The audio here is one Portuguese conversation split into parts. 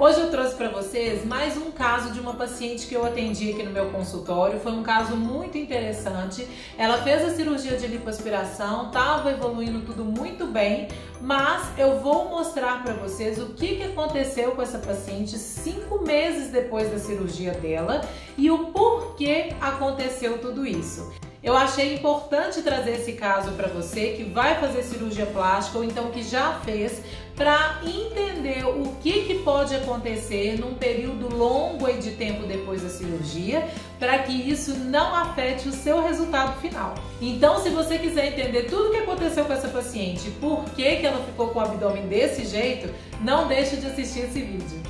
Hoje eu trouxe para vocês mais um caso de uma paciente que eu atendi aqui no meu consultório. Foi um caso muito interessante. Ela fez a cirurgia de lipoaspiração, estava evoluindo tudo muito bem, mas eu vou mostrar para vocês o que aconteceu com essa paciente 5 meses depois da cirurgia dela e o porquê aconteceu tudo isso. Eu achei importante trazer esse caso para você que vai fazer cirurgia plástica ou então que já fez, para entender o que pode acontecer num período longo aí de tempo depois da cirurgia, para que isso não afete o seu resultado final. Então, se você quiser entender tudo o que aconteceu com essa paciente, por que ela ficou com o abdômen desse jeito, não deixe de assistir esse vídeo.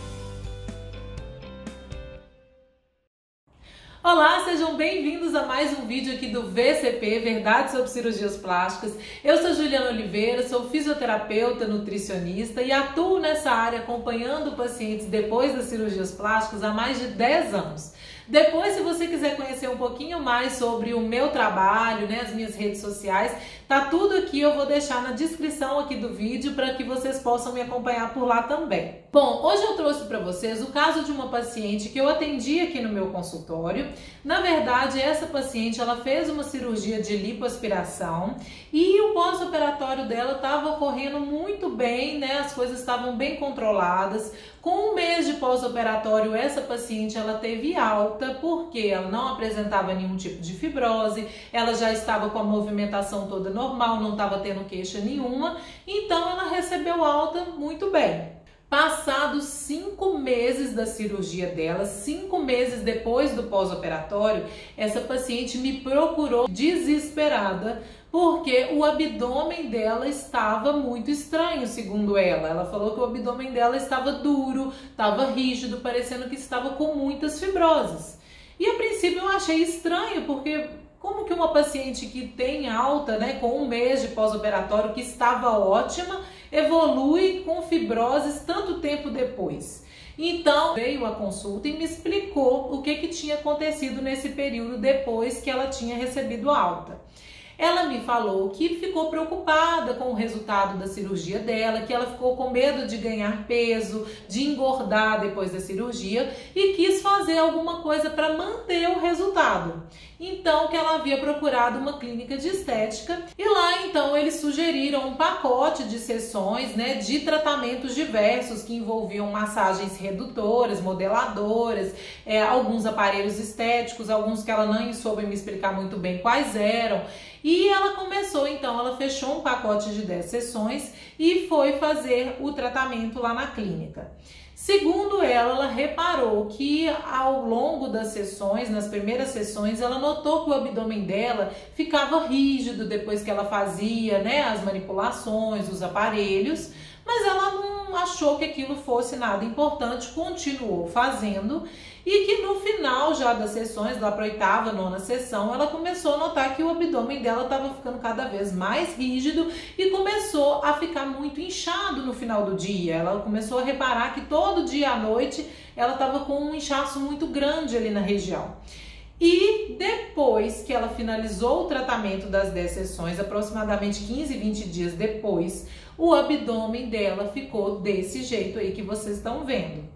Olá, sejam bem-vindos a mais um vídeo aqui do VCP, Verdades sobre Cirurgias Plásticas. Eu sou Juliana Oliveira, sou fisioterapeuta, nutricionista e atuo nessa área acompanhando pacientes depois das cirurgias plásticas há mais de 10 anos. Depois, se você quiser conhecer um pouquinho mais sobre o meu trabalho, as minhas redes sociais, tá tudo aqui, eu vou deixar na descrição aqui do vídeo para que vocês possam me acompanhar por lá também. Bom, hoje eu trouxe para vocês o caso de uma paciente que eu atendi aqui no meu consultório. Na verdade, essa paciente, ela fez uma cirurgia de lipoaspiração e o pós-operatório dela estava ocorrendo muito bem, as coisas estavam bem controladas. Com 1 mês de pós-operatório, essa paciente ela teve alta porque ela não apresentava nenhum tipo de fibrose, ela já estava com a movimentação toda normal, não estava tendo queixa nenhuma, então ela recebeu alta muito bem. Passados 5 meses da cirurgia dela, 5 meses depois do pós-operatório, essa paciente me procurou desesperada porque o abdômen dela estava muito estranho, segundo ela. Ela falou que o abdômen dela estava duro, estava rígido, parecendo que estava com muitas fibroses. E a princípio eu achei estranho, porque como que uma paciente que tem alta, com 1 mês de pós-operatório, que estava ótima, evolui com fibroses tanto tempo depois? Então veio a consulta e me explicou o que tinha acontecido nesse período depois que ela tinha recebido alta. Ela me falou que ficou preocupada com o resultado da cirurgia dela, que ela ficou com medo de ganhar peso, de engordar depois da cirurgia e quis fazer alguma coisa para manter o resultado. Então, que ela havia procurado uma clínica de estética e lá então eles sugeriram um pacote de sessões, de tratamentos diversos que envolviam massagens redutoras, modeladoras, alguns aparelhos estéticos, alguns que ela nem soube me explicar muito bem quais eram. E ela começou, então, ela fechou um pacote de 10 sessões e foi fazer o tratamento lá na clínica. Segundo ela reparou que ao longo das sessões, nas primeiras sessões, ela notou que o abdômen dela ficava rígido depois que ela fazia, as manipulações, os aparelhos, mas ela não achou que aquilo fosse nada importante, continuou fazendo e que no final já das sessões, lá para a 8ª, 9ª sessão, ela começou a notar que o abdômen dela estava ficando cada vez mais rígido e começou a ficar muito inchado no final do dia. Ela começou a reparar que todo dia à noite ela estava com um inchaço muito grande ali na região. E depois que ela finalizou o tratamento das 10 sessões, aproximadamente 15, 20 dias depois, o abdômen dela ficou desse jeito aí que vocês estão vendo.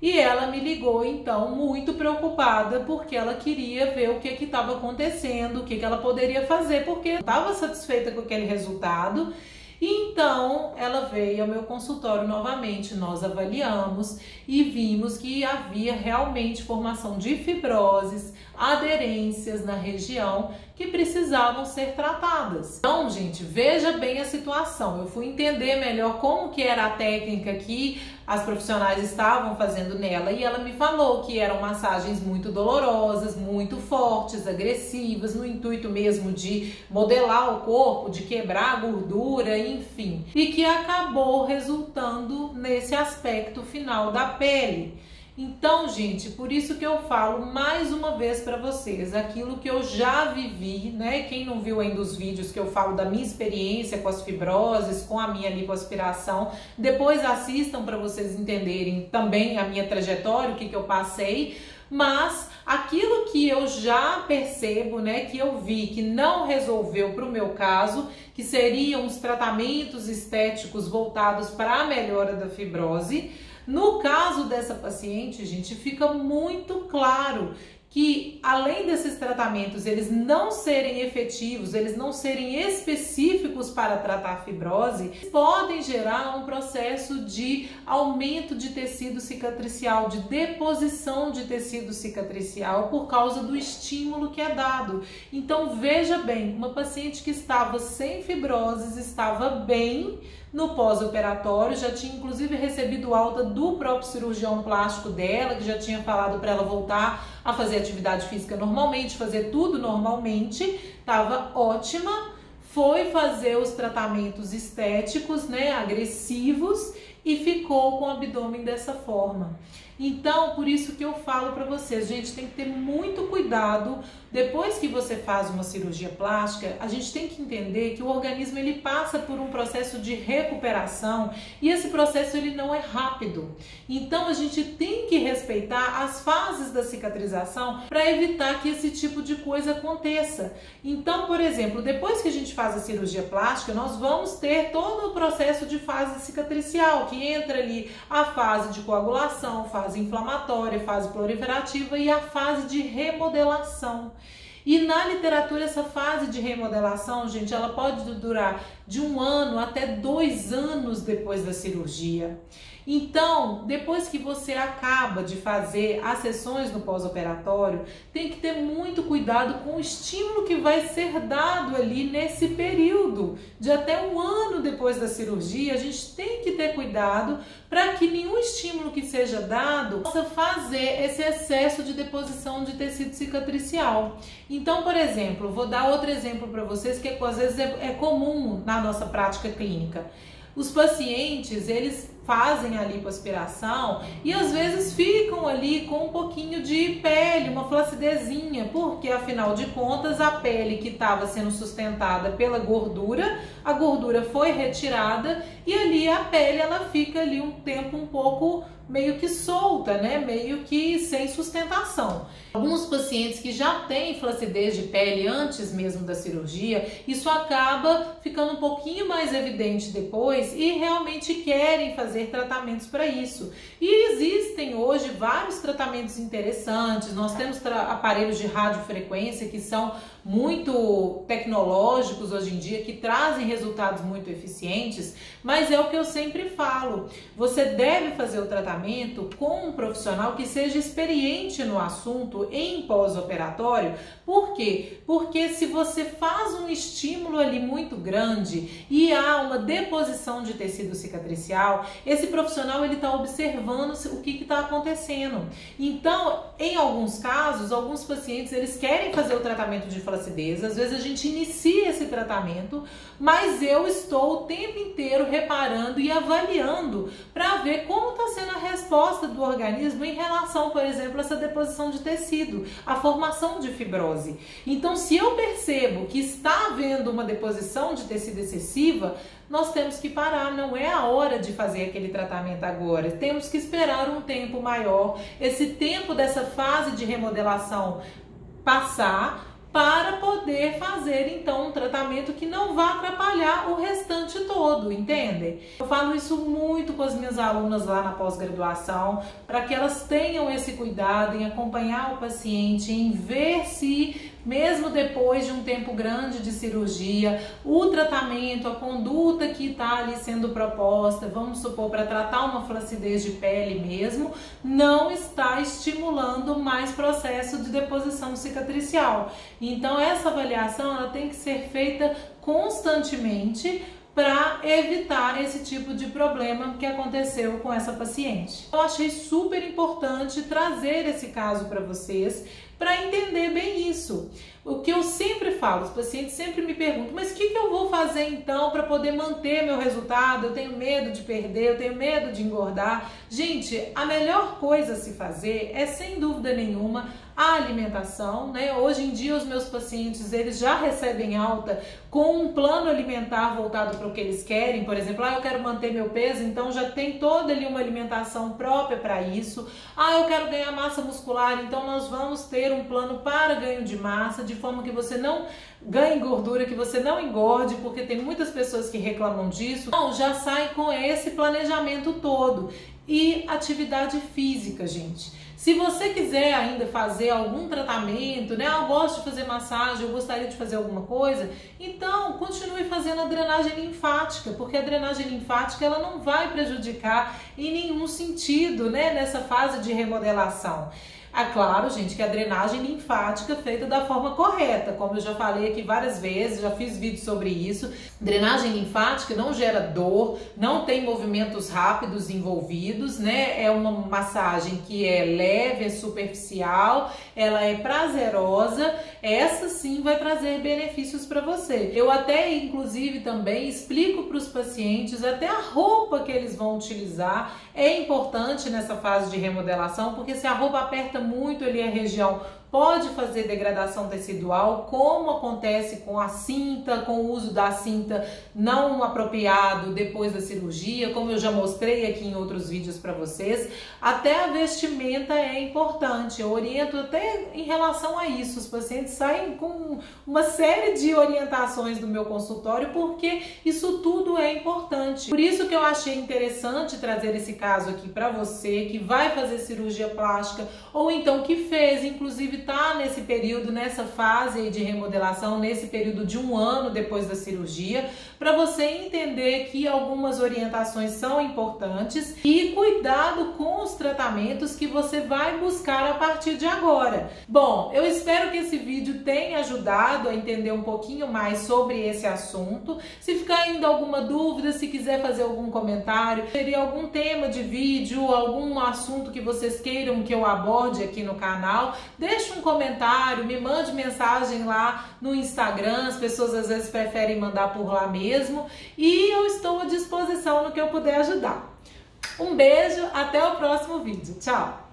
E ela me ligou então muito preocupada porque ela queria ver o que estava acontecendo, o que ela poderia fazer, porque estava satisfeita com aquele resultado. E então ela veio ao meu consultório novamente, nós avaliamos e vimos que havia realmente formação de fibroses, aderências na região que precisavam ser tratadas. Então, gente, veja bem a situação. Eu fui entender melhor como que era a técnica que as profissionais estavam fazendo nela e ela me falou que eram massagens muito dolorosas, muito fortes, agressivas, no intuito mesmo de modelar o corpo, de quebrar a gordura, enfim. E que acabou resultando nesse aspecto final da pele. Então, gente, por isso que eu falo mais uma vez para vocês, aquilo que eu já vivi, Quem não viu ainda os vídeos que eu falo da minha experiência com as fibroses, com a minha lipoaspiração, depois assistam para vocês entenderem também a minha trajetória, o que eu passei, mas aquilo que eu já percebo, que eu vi que não resolveu para o meu caso, que seriam os tratamentos estéticos voltados para a melhora da fibrose, No caso dessa paciente, gente, fica muito claro que além desses tratamentos eles não serem efetivos, eles não serem específicos para tratar a fibrose, podem gerar um processo de aumento de tecido cicatricial, de deposição de tecido cicatricial por causa do estímulo que é dado. Então veja bem, uma paciente que estava sem fibroses, estava bem no pós-operatório, já tinha inclusive recebido alta do próprio cirurgião plástico dela, que já tinha falado para ela voltar a fazer atividade física normalmente, fazer tudo normalmente, estava ótima, foi fazer os tratamentos estéticos, né, agressivos, e ficou com o abdômen dessa forma. Então, por isso que eu falo para vocês, gente, tem que ter muito cuidado. Depois que você faz uma cirurgia plástica, a gente tem que entender que o organismo ele passa por um processo de recuperação e esse processo ele não é rápido. Então, a gente tem que respeitar as fases da cicatrização para evitar que esse tipo de coisa aconteça. Então, por exemplo, depois que a gente faz a cirurgia plástica, nós vamos ter todo o processo de fase cicatricial, que entra ali a fase de coagulação, fase inflamatória, fase proliferativa e a fase de remodelação. E na literatura essa fase de remodelação, gente, ela pode durar de 1 ano até 2 anos depois da cirurgia. Então, depois que você acaba de fazer as sessões no pós-operatório, tem que ter muito cuidado com o estímulo que vai ser dado ali nesse período. De até 1 ano depois da cirurgia, a gente tem que ter cuidado para que nenhum estímulo que seja dado possa fazer esse excesso de deposição de tecido cicatricial. Então, por exemplo, vou dar outro exemplo para vocês que às vezes é comum na nossa prática clínica. Os pacientes, eles fazem a lipoaspiração e às vezes ficam ali com um pouquinho de pele, uma flacidezinha, porque afinal de contas a pele que estava sendo sustentada pela gordura, a gordura foi retirada e ali a pele ela fica ali um tempo um pouco meio que solta, né? Meio que sem sustentação. Alguns pacientes que já têm flacidez de pele antes mesmo da cirurgia, isso acaba ficando um pouquinho mais evidente depois e realmente querem fazer tratamentos para isso. E existem hoje vários tratamentos interessantes. Nós temos aparelhos de radiofrequência que são muito tecnológicos hoje em dia, que trazem resultados muito eficientes, mas é o que eu sempre falo, você deve fazer o tratamento com um profissional que seja experiente no assunto em pós-operatório. Por quê? Porque se você faz um estímulo ali muito grande e há uma deposição de tecido cicatricial, esse profissional ele está observando o que está acontecendo. Então, em alguns casos, alguns pacientes eles querem fazer o tratamento de flacidez, às vezes a gente inicia esse tratamento, mas eu estou o tempo inteiro reparando e avaliando para ver como está sendo a resposta do organismo em relação, por exemplo, a essa deposição de tecido, a formação de fibrose. Então, se eu percebo que está havendo uma deposição de tecido excessiva, nós temos que parar, não é a hora de fazer aquele tratamento agora, temos que esperar um tempo maior, esse tempo dessa fase de remodelação passar, para poder fazer então um tratamento que não vá atrapalhar o restante todo, entendem? Eu falo isso muito com as minhas alunas lá na pós-graduação, para que elas tenham esse cuidado em acompanhar o paciente, em ver se mesmo depois de um tempo grande de cirurgia, o tratamento, a conduta que está ali sendo proposta, vamos supor, para tratar uma flacidez de pele mesmo, não está estimulando mais processo de deposição cicatricial. Então essa avaliação ela tem que ser feita constantemente para evitar esse tipo de problema que aconteceu com essa paciente. Eu achei super importante trazer esse caso para vocês, para entender bem isso. O que eu sempre falo, os pacientes sempre me perguntam, mas o que eu vou fazer então para poder manter meu resultado? Eu tenho medo de perder, eu tenho medo de engordar. Gente, a melhor coisa a se fazer é, sem dúvida nenhuma, a alimentação, né? Hoje em dia os meus pacientes, eles já recebem alta com um plano alimentar voltado para o que eles querem. Por exemplo, eu quero manter meu peso, então já tem toda ali uma alimentação própria para isso. Eu quero ganhar massa muscular, então nós vamos ter um plano para ganho de massa, de forma que você não ganhe gordura, que você não engorde, porque tem muitas pessoas que reclamam disso. Então já sai com esse planejamento todo. e atividade física, gente. Se você quiser ainda fazer algum tratamento, né? Eu gosto de fazer massagem, eu gostaria de fazer alguma coisa, então continue fazendo a drenagem linfática, porque a drenagem linfática ela não vai prejudicar em nenhum sentido, né? Nessa fase de remodelação. É claro, gente, que a drenagem linfática é feita da forma correta, como eu já falei aqui várias vezes, já fiz vídeo sobre isso. Drenagem linfática não gera dor, não tem movimentos rápidos envolvidos, né? É uma massagem que é leve, é superficial, ela é prazerosa, essa sim vai trazer benefícios para você. Eu até, inclusive, também explico para os pacientes até a roupa que eles vão utilizar. É importante nessa fase de remodelação, porque se a roupa aperta muito ali a região, pode fazer degradação tecidual, como acontece com a cinta, com o uso da cinta não apropriado depois da cirurgia, como eu já mostrei aqui em outros vídeos para vocês. Até a vestimenta é importante, eu oriento até em relação a isso. Os pacientes saem com uma série de orientações do meu consultório, porque isso tudo é importante. Por isso que eu achei interessante trazer esse caso aqui para você, que vai fazer cirurgia plástica, ou então que fez, inclusive tá nesse período, nessa fase aí de remodelação, nesse período de 1 ano depois da cirurgia, para você entender que algumas orientações são importantes e cuidado com os tratamentos que você vai buscar a partir de agora. Bom, eu espero que esse vídeo tenha ajudado a entender um pouquinho mais sobre esse assunto. Se ficar ainda alguma dúvida, se quiser fazer algum comentário, teria algum tema de vídeo, algum assunto que vocês queiram que eu aborde aqui no canal, deixa um comentário, me mande mensagem lá no Instagram, as pessoas às vezes preferem mandar por lá mesmo, e eu estou à disposição no que eu puder ajudar. Um beijo, até o próximo vídeo. Tchau!